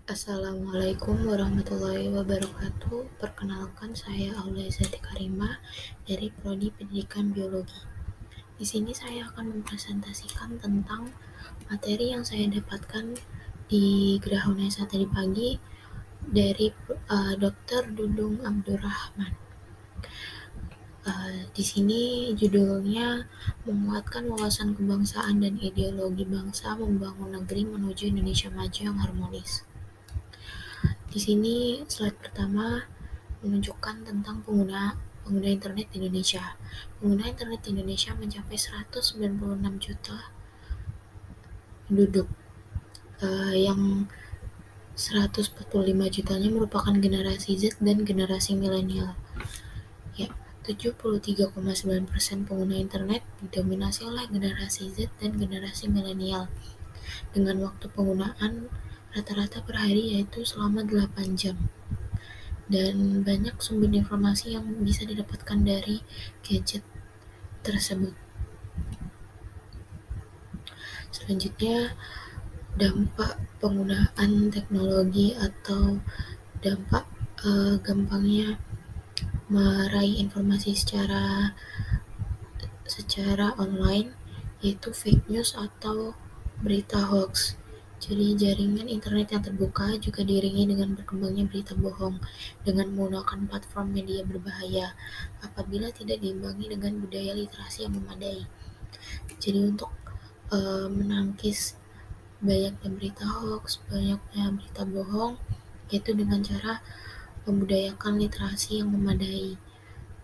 Assalamualaikum warahmatullahi wabarakatuh. Perkenalkan, saya Aulia Zati Karimah dari Prodi Pendidikan Biologi. Di sini saya akan mempresentasikan tentang materi yang saya dapatkan di Gerah Unesa tadi pagi dari Dr. Dudung Abdurrahman. Di sini judulnya menguatkan wawasan kebangsaan dan ideologi bangsa membangun negeri menuju Indonesia maju yang harmonis. Di sini slide pertama menunjukkan tentang pengguna internet di Indonesia. Pengguna internet di Indonesia mencapai 196 juta penduduk, yang 145 jutanya merupakan generasi Z dan generasi milenial. Ya, 73,9% pengguna internet didominasi oleh generasi Z dan generasi milenial, dengan waktu penggunaan rata-rata per hari yaitu selama 8 jam. Dan banyak sumber informasi yang bisa didapatkan dari gadget tersebut. Selanjutnya, dampak penggunaan teknologi atau dampak gampangnya meraih informasi secara online, yaitu fake news atau berita hoax. Jadi jaringan internet yang terbuka juga diiringi dengan berkembangnya berita bohong dengan menggunakan platform media berbahaya apabila tidak diimbangi dengan budaya literasi yang memadai. Jadi untuk menangkis banyaknya berita hoax, banyaknya berita bohong, yaitu dengan cara membudayakan literasi yang memadai.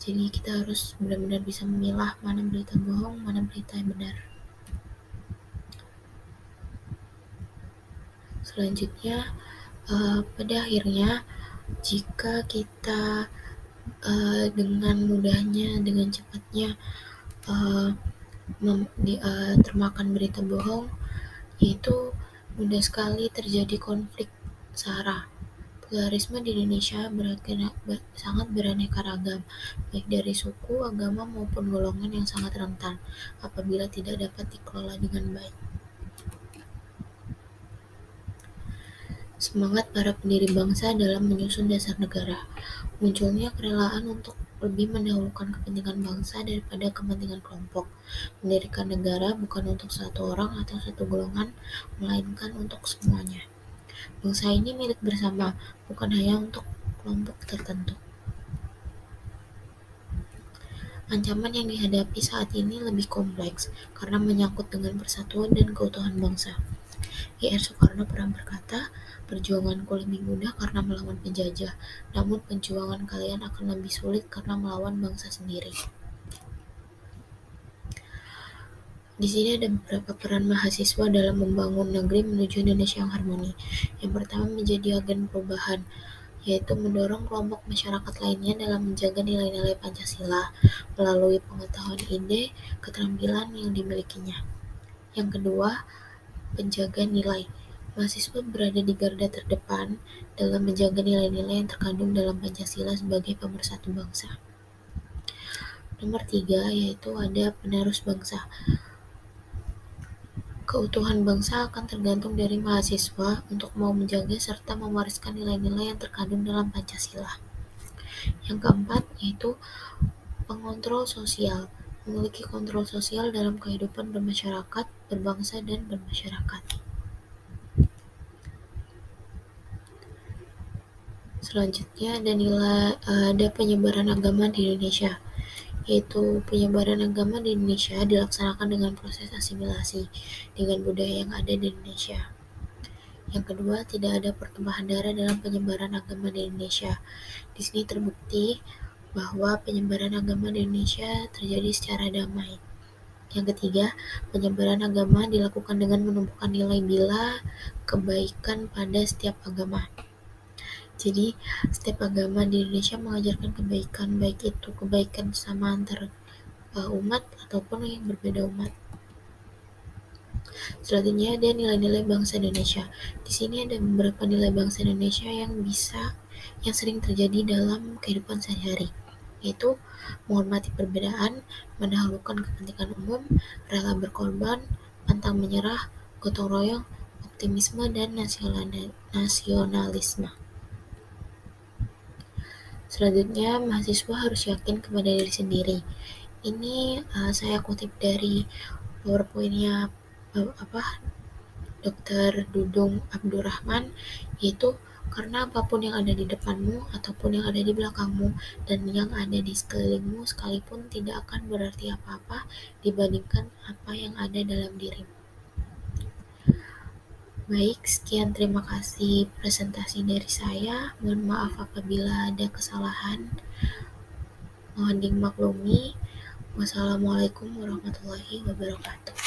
Jadi kita harus benar-benar bisa memilah mana berita bohong, mana berita yang benar. Selanjutnya, pada akhirnya jika kita dengan mudahnya, dengan cepatnya termakan berita bohong, yaitu mudah sekali terjadi konflik SARA. Pluralisme di Indonesia sangat beraneka ragam, baik dari suku, agama, maupun golongan yang sangat rentan apabila tidak dapat dikelola dengan baik. Semangat para pendiri bangsa dalam menyusun dasar negara. Munculnya kerelaan untuk lebih mendahulukan kepentingan bangsa daripada kepentingan kelompok. Mendirikan negara bukan untuk satu orang atau satu golongan, melainkan untuk semuanya. Bangsa ini milik bersama, bukan hanya untuk kelompok tertentu. Ancaman yang dihadapi saat ini lebih kompleks karena menyangkut dengan persatuan dan keutuhan bangsa. I.R. Soekarno pernah berkata, "Perjuanganku lebih mudah karena melawan penjajah, namun perjuangan kalian akan lebih sulit karena melawan bangsa sendiri." Di sini ada beberapa peran mahasiswa dalam membangun negeri menuju Indonesia yang harmoni. Yang pertama, menjadi agen perubahan, yaitu mendorong kelompok masyarakat lainnya dalam menjaga nilai-nilai Pancasila melalui pengetahuan ide, keterampilan yang dimilikinya. Yang kedua, penjaga nilai. Mahasiswa berada di garda terdepan dalam menjaga nilai-nilai yang terkandung dalam Pancasila sebagai pemersatu bangsa. Nomor 3, yaitu ada penerus bangsa. Keutuhan bangsa akan tergantung dari mahasiswa untuk mau menjaga serta mewariskan nilai-nilai yang terkandung dalam Pancasila. Yang keempat, yaitu pengontrol sosial. Memiliki kontrol sosial dalam kehidupan bermasyarakat, berbangsa, dan bermasyarakat. Selanjutnya ada penyebaran agama di Indonesia, yaitu penyebaran agama di Indonesia dilaksanakan dengan proses asimilasi dengan budaya yang ada di Indonesia. Yang kedua, tidak ada pertumpahan darah dalam penyebaran agama di Indonesia. Di sini terbukti bahwa penyebaran agama di Indonesia terjadi secara damai. Yang ketiga, penyebaran agama dilakukan dengan menumbuhkan nilai bila kebaikan pada setiap agama. Jadi, setiap agama di Indonesia mengajarkan kebaikan, baik itu kebaikan sama antar umat ataupun yang berbeda umat. Selanjutnya ada nilai-nilai bangsa Indonesia. Di sini ada beberapa nilai bangsa Indonesia yang sering terjadi dalam kehidupan sehari-hari, yaitu menghormati perbedaan, mendahulukan kepentingan umum, rela berkorban, pantang menyerah, gotong royong, optimisme dan nasionalisme. Selanjutnya, mahasiswa harus yakin kepada diri sendiri. Ini saya kutip dari PowerPoint-nya Dr. Dudung Abdurrahman, yaitu karena apapun yang ada di depanmu ataupun yang ada di belakangmu dan yang ada di sekelilingmu sekalipun tidak akan berarti apa-apa dibandingkan apa yang ada dalam dirimu. Baik, sekian, terima kasih presentasi dari saya. Mohon maaf apabila ada kesalahan. Mohon dimaklumi. Wassalamualaikum warahmatullahi wabarakatuh.